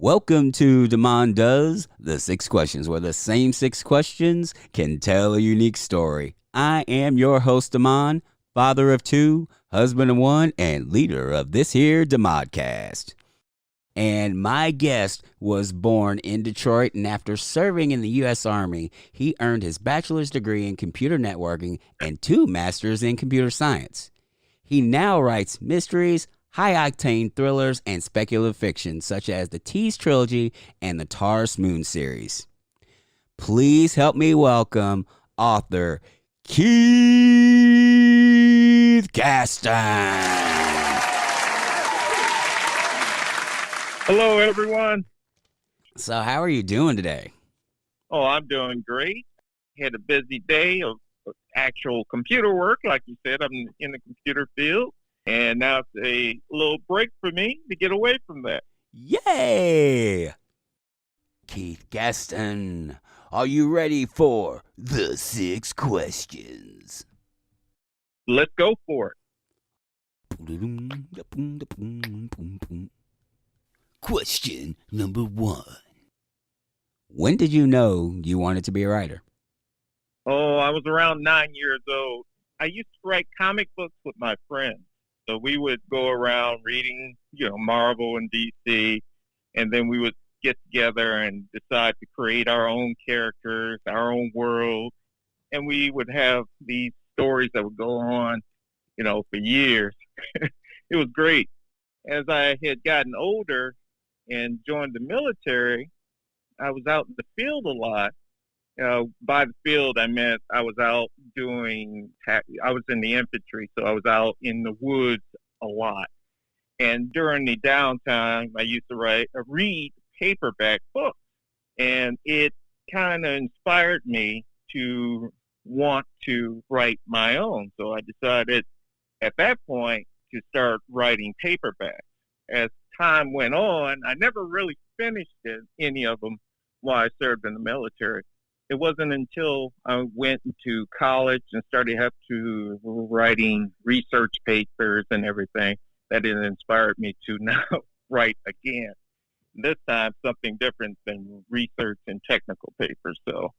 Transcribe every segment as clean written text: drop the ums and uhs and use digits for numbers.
Welcome to Demond Does the 6 questions, where the same 6 questions can tell a unique story. I am your host, Demond, father of 2, husband of 1, and leader of this here Demodcast. And my guest was born in Detroit, and after serving in the U.S. Army, he earned his bachelor's degree in computer networking and 2 masters in computer science. He now writes mysteries, high-octane thrillers, and speculative fiction, such as the Tease trilogy and the Taurus Moon series. Please help me welcome author Keith Gaston. Hello, everyone. So how are you doing today? Oh, I'm doing great. Had a busy day of actual computer work. Like you said, I'm in the computer field. And now it's a little break for me to get away from that. Yay! Keith Gaston, are you ready for the 6 questions? Let's go for it. Question number 1. When did you know you wanted to be a writer? Oh, I was around 9 years old. I used to write comic books with my friends. So we would go around reading, Marvel and DC, and then we would get together and decide to create our own characters, our own world, and we would have these stories that would go on, for years. It was great. As I had gotten older and joined the military, I was out in the field a lot. By the field, I meant I was out I was in the infantry, so I was out in the woods a lot. And during the downtime, I used to read paperback books. And it kind of inspired me to want to write my own. So I decided at that point to start writing paperbacks. As time went on, I never really finished any of them while I served in the military. It wasn't until I went into college and started writing research papers and everything that it inspired me to now write again. This time, something different than research and technical papers. So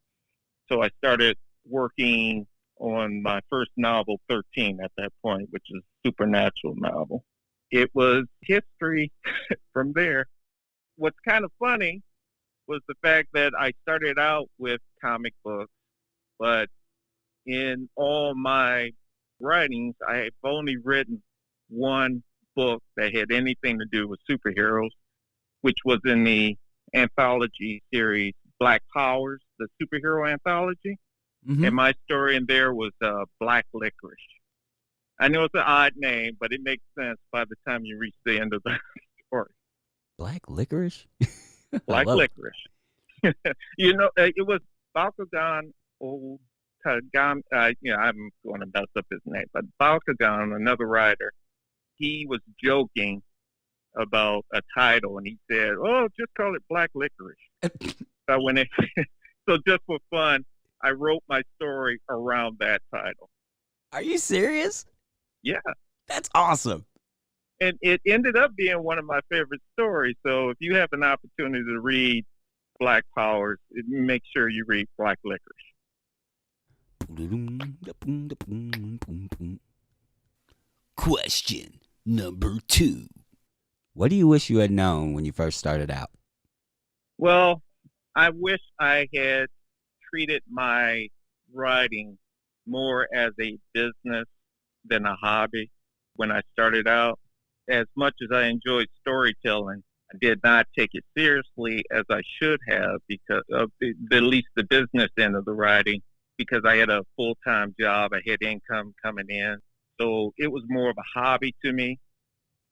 I started working on my first novel, 13, at that point, which is a supernatural novel. It was history from there. What's kind of funny was the fact that I started out with comic books, but in all my writings, I've only written one book that had anything to do with superheroes, which was in the anthology series Black Powers, the superhero anthology. Mm-hmm. And my story in there was Black Licorice. I know it's an odd name, but it makes sense by the time you reach the end of the story. Black Licorice? Black Licorice. It was Bakugan Otagami. I'm going to mess up his name, but Bakugan, another writer, he was joking about a title, and he said, "Oh, just call it Black Licorice." So just for fun, I wrote my story around that title. Are you serious? Yeah. That's awesome. And it ended up being one of my favorite stories. So if you have an opportunity to read Black Powers, make sure you read Black Licorice. Question number 2. What do you wish you had known when you first started out? Well, I wish I had treated my writing more as a business than a hobby when I started out. As much as I enjoyed storytelling, I did not take it seriously as I should have because of at least the business end of the writing, because I had a full-time job. I had income coming in. So it was more of a hobby to me.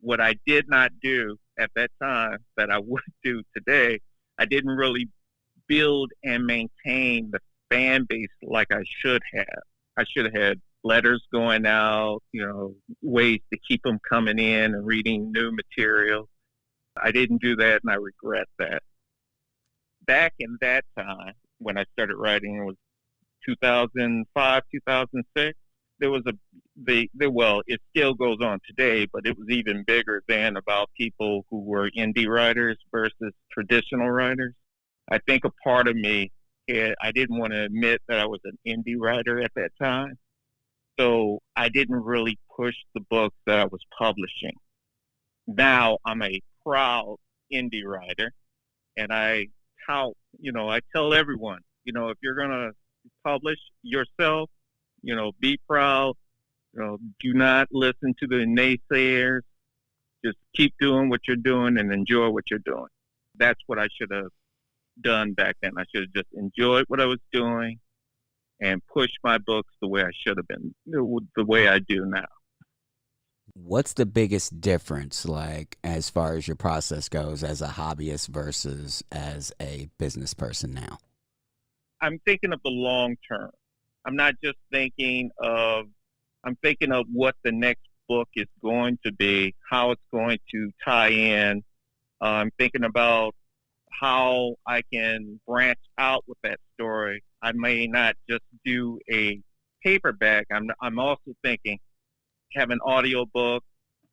What I did not do at that time that I would do today, I didn't really build and maintain the fan base like I should have. I should have had letters going out, ways to keep them coming in and reading new material. I didn't do that, and I regret that. Back in that time, when I started writing, it was 2005, 2006, there was a well, it still goes on today, but it was even bigger then about people who were indie writers versus traditional writers. I think a part of me, I didn't want to admit that I was an indie writer at that time. So I didn't really push the books that I was publishing. Now I'm a proud indie writer, and I tell everyone, if you're going to publish yourself, be proud. Do not listen to the naysayers. Just keep doing what you're doing and enjoy what you're doing. That's what I should have done back then. I should have just enjoyed what I was doing and push my books the way I should have been, the way I do now. What's the biggest difference, like, as far as your process goes as a hobbyist versus as a business person now? I'm thinking of the long term. I'm not just I'm thinking of what the next book is going to be, how it's going to tie in. I'm thinking about how I can branch out with that story. I may not just do a paperback. I'm also thinking have an audio book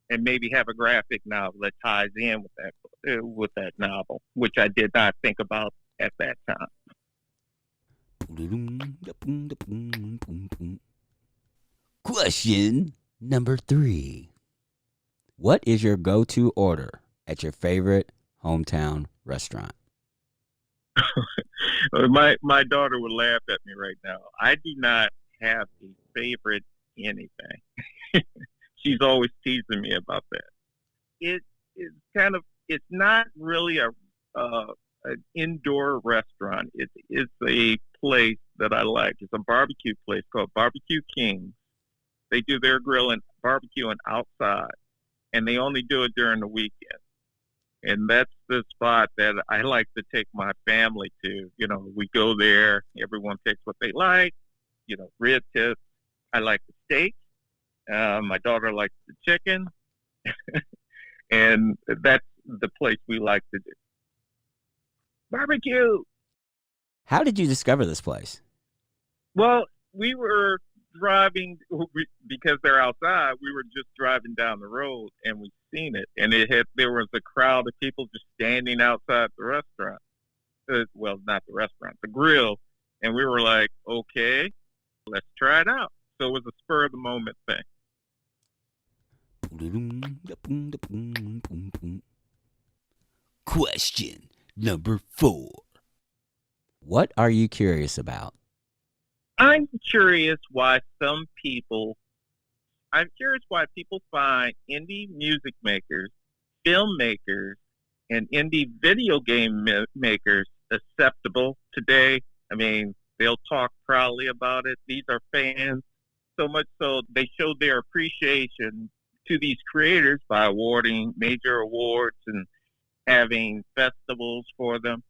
and maybe have a graphic novel that ties in with that novel, which I did not think about at that time. Question number 3. What is your go-to order at your favorite hometown restaurant? My daughter would laugh at me right now. I do not have a favorite anything. She's always teasing me about that. It's not really an indoor restaurant. It's a place that I like. It's a barbecue place called Barbecue King. They do their grilling, barbecuing outside, and they only do it during the weekend. And that's the spot that I like to take my family to. We go there, everyone picks what they like, rib tips. I like the steak. My daughter likes the chicken. And that's the place we like to do. Barbecue. How did you discover this place? Well, we were driving, because they're outside, we were just driving down the road and we seen it. And there was a crowd of people just standing outside the restaurant. Well, not the restaurant, the grill. And we were like, okay, let's try it out. So it was a spur of the moment thing. Question number 4. What are you curious about? I'm curious why people find indie music makers, filmmakers, and indie video game makers acceptable today. I mean, they'll talk proudly about it. These are fans, so much so they show their appreciation to these creators by awarding major awards and having festivals for them.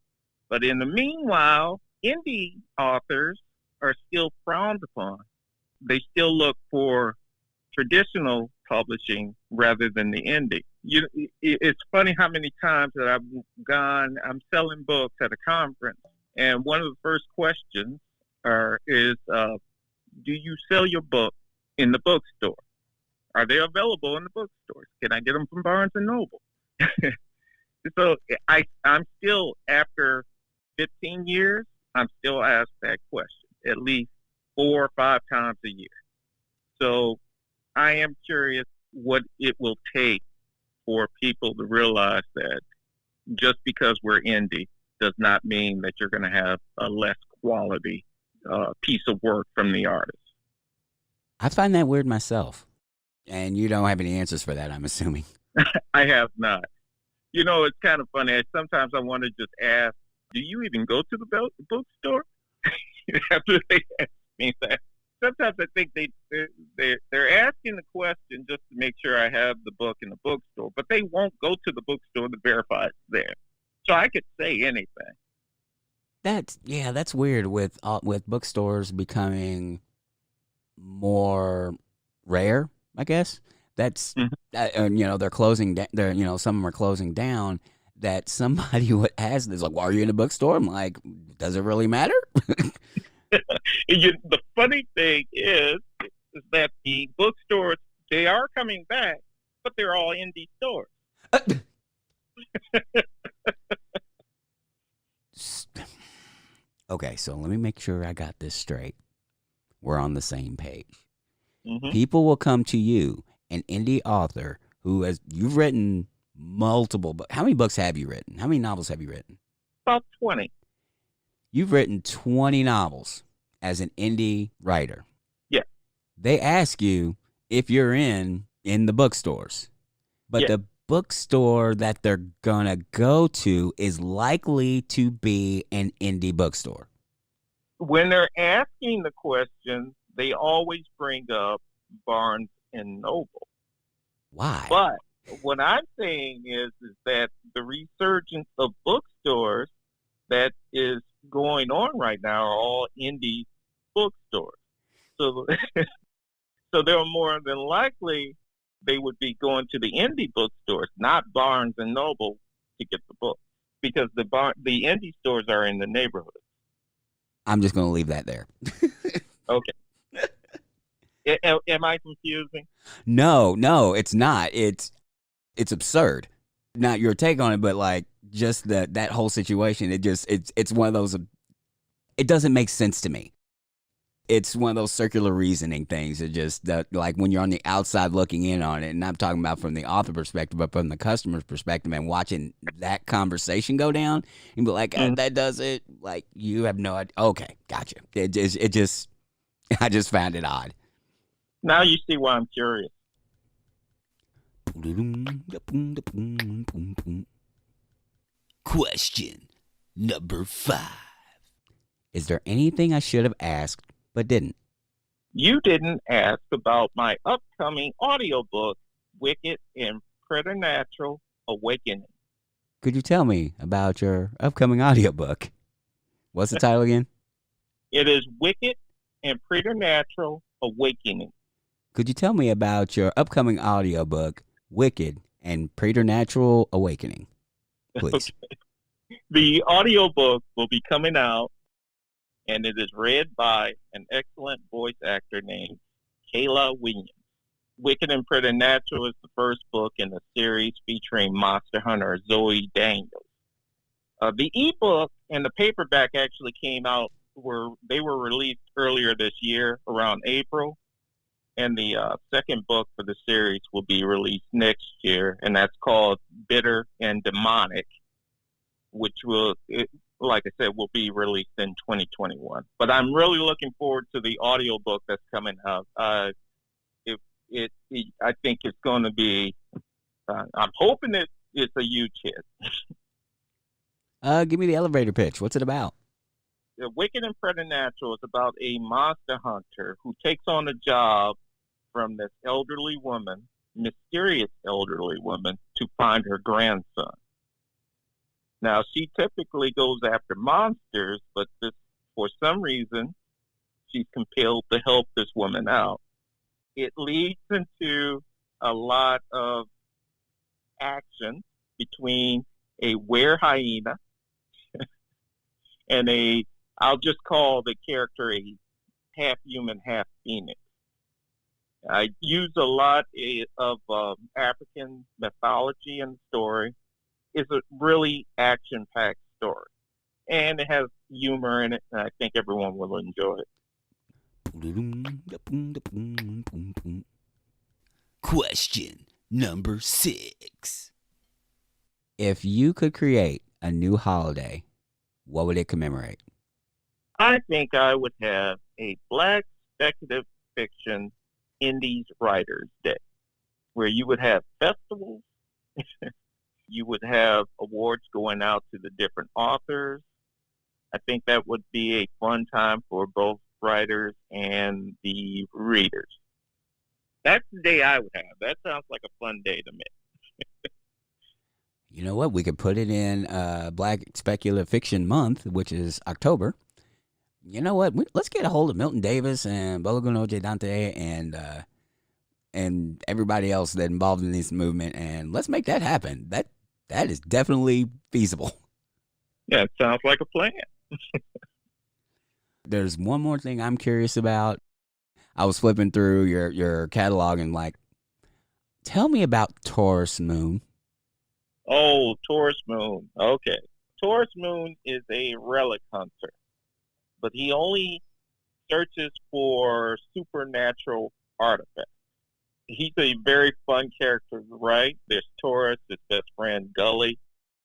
But in the meanwhile, indie authors are still frowned upon. They still look for traditional publishing rather than the indie. It's funny how many times that I'm selling books at a conference, and one of the first questions is, do you sell your book in the bookstore? Are they available in the bookstores? Can I get them from Barnes & Noble? So I'm still, after 15 years, I'm still asked that question at least 4 or 5 times a year. So I am curious what it will take for people to realize that just because we're indie does not mean that you're going to have a less quality piece of work from the artist. I find that weird myself. And you don't have any answers for that, I'm assuming. I have not. It's kind of funny. Sometimes I want to just ask, do you even go to the bookstore? After they ask me that. Sometimes I think they're asking the question just to make sure I have the book in the bookstore, but they won't go to the bookstore to verify it's there. So I could say anything. That's weird with bookstores becoming more rare, I guess. That's they're closing down. Some of them are closing down. That somebody would ask this, like, "Well, are you in a bookstore?" I'm like, "Does it really matter?" The funny thing is, is that the bookstores, they are coming back, but they're all indie stores. Okay, so let me make sure I got this straight. We're on the same page. Mm-hmm. People will come to you, an indie author you've written multiple books. How many books have you written? How many novels have you written? About 20. You've written 20 novels as an indie writer. Yeah. They ask you if you're in the bookstores. But the bookstore that they're going to go to is likely to be an indie bookstore. When they're asking the question, they always bring up Barnes and Noble. Why? But what I'm saying is that the resurgence of bookstores that is going on right now are all indie bookstores. So, so they're more than likely they would be going to the indie bookstores, not Barnes and Noble, to get the book, because the indie stores are in the neighborhood. I'm just going to leave that there. Okay. Am I confusing? No, it's not. It's absurd. Not your take on it, but like just that whole situation. It's one of those. It doesn't make sense to me. It's one of those circular reasoning things. It just like when you're on the outside looking in on it, and I'm talking about from the author perspective, but from the customer's perspective, and watching that conversation go down, and be like, that does it. Like you have no idea. Okay, gotcha. It just I just found it odd. Now you see why I'm curious. Question number 5. Is there anything I should have asked but didn't? You didn't ask about my upcoming audiobook, Wicked and Preternatural Awakening. Could you tell me about your upcoming audiobook? What's the title again? It is Wicked and Preternatural Awakening. Could you tell me about your upcoming audiobook, Wicked and Preternatural Awakening, please? Okay. The audiobook will be coming out, and it is read by an excellent voice actor named Kayla Williams. Wicked and Preternatural is the first book in the series featuring monster hunter Zoe Daniels. The ebook and the paperback actually came out, they were released earlier this year, around April. And the second book for the series will be released next year, and that's called Bitter and Demonic, which like I said, will be released in 2021. But I'm really looking forward to the audiobook that's coming out. I think it's going to be, I'm hoping it's a huge hit. Give me the elevator pitch. What's it about? The Wicked and Preternatural is about a monster hunter who takes on a job from this mysterious elderly woman, to find her grandson. Now, she typically goes after monsters, but for some reason, she's compelled to help this woman out. It leads into a lot of action between a were-hyena and I'll just call the character a half-human, half-phoenix. I use a lot of African mythology in the story. It's a really action-packed story. And it has humor in it, and I think everyone will enjoy it. Question number 6. If you could create a new holiday, what would it commemorate? I think I would have a Black speculative fiction Indies Writers Day, where you would have festivals, you would have awards going out to the different authors. I think that would be a fun time for both writers and the readers. That's the day I would have. That sounds like a fun day to me. You know what? We could put it in Black Speculative Fiction Month, which is October. You know what? Let's get a hold of Milton Davis and Balogun O.J. Dante and everybody else that's involved in this movement, and let's make that happen. That is definitely feasible. Yeah, it sounds like a plan. There's one more thing I'm curious about. I was flipping through your catalog and like, tell me about Taurus Moon. Oh, Taurus Moon. Okay. Taurus Moon is a relic hunter, but he only searches for supernatural artifacts. He's a very fun character, right? There's Taurus, his best friend Gully,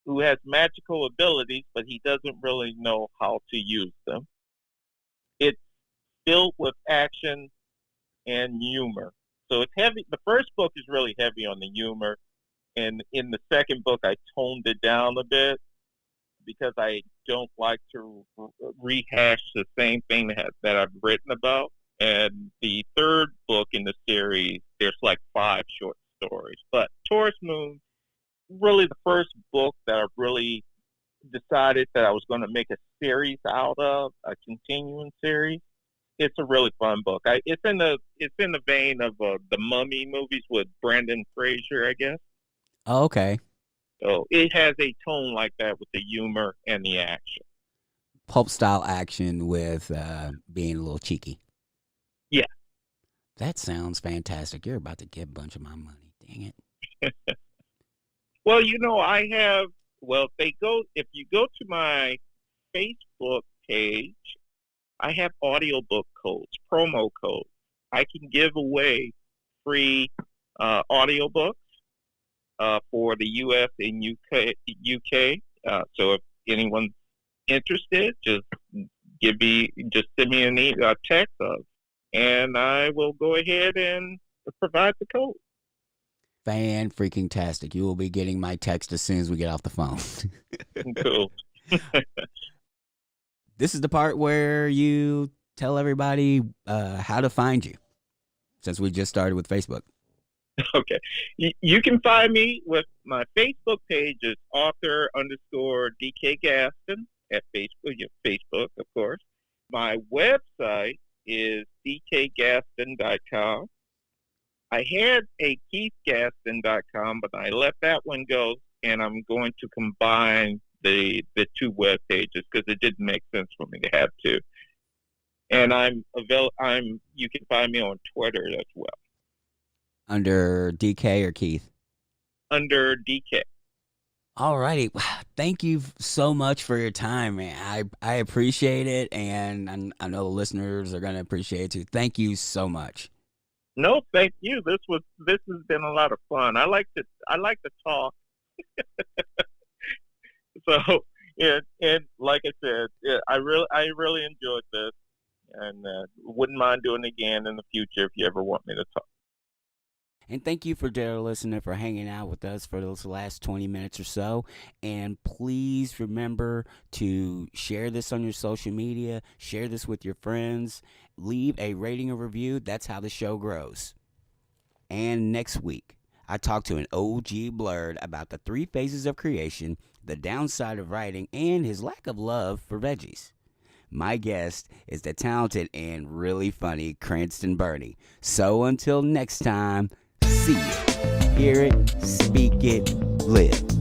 who has magical abilities, but he doesn't really know how to use them. It's filled with action and humor. So it's heavy. The first book is really heavy on the humor. And in the second book, I toned it down a bit because I don't like to rehash the same thing that I've written about. And the third book in the series, there's like 5 short stories. But Taurus Moon, really the first book that I really decided that I was going to make a series out of, a continuing series. It's a really fun book. It's in the vein of the Mummy movies with Brendan Fraser, I guess. Oh, okay. So it has a tone like that with the humor and the action. Pulp style action with being a little cheeky. Yeah. That sounds fantastic. You're about to get a bunch of my money. Dang it. Well, if you go to my Facebook page, I have audiobook codes, promo codes. I can give away free audiobooks for the U.S. and UK. So if anyone's interested, just send me a text, and I will go ahead and provide the code. Fan-freaking-tastic. You will be getting my text as soon as we get off the phone. Cool. This is the part where you tell everybody how to find you, since we just started with Facebook. Okay. You can find me with my Facebook page is author_DK Gaston at Facebook, of course. My website is dkgaston.com. I had a keithgaston.com, but I let that one go, and I'm going to combine the 2 web pages because it didn't make sense for me to have 2. And you can find me on Twitter as well. Under DK or Keith? Under DK. All righty. Thank you so much for your time, man. I appreciate it, and I know the listeners are going to appreciate it too. Thank you so much. No, thank you. This has been a lot of fun. I like to talk. So, yeah, and like I said, I really enjoyed this, and wouldn't mind doing it again in the future if you ever want me to talk. And thank you for dear listener for hanging out with us for those last 20 minutes or so. And please remember to share this on your social media, share this with your friends, leave a rating or review. That's how the show grows. And next week, I talk to an OG Blurred about the 3 phases of creation, the downside of writing, and his lack of love for veggies. My guest is the talented and really funny Cranston Burney. So until next time, see it, hear it, speak it, live.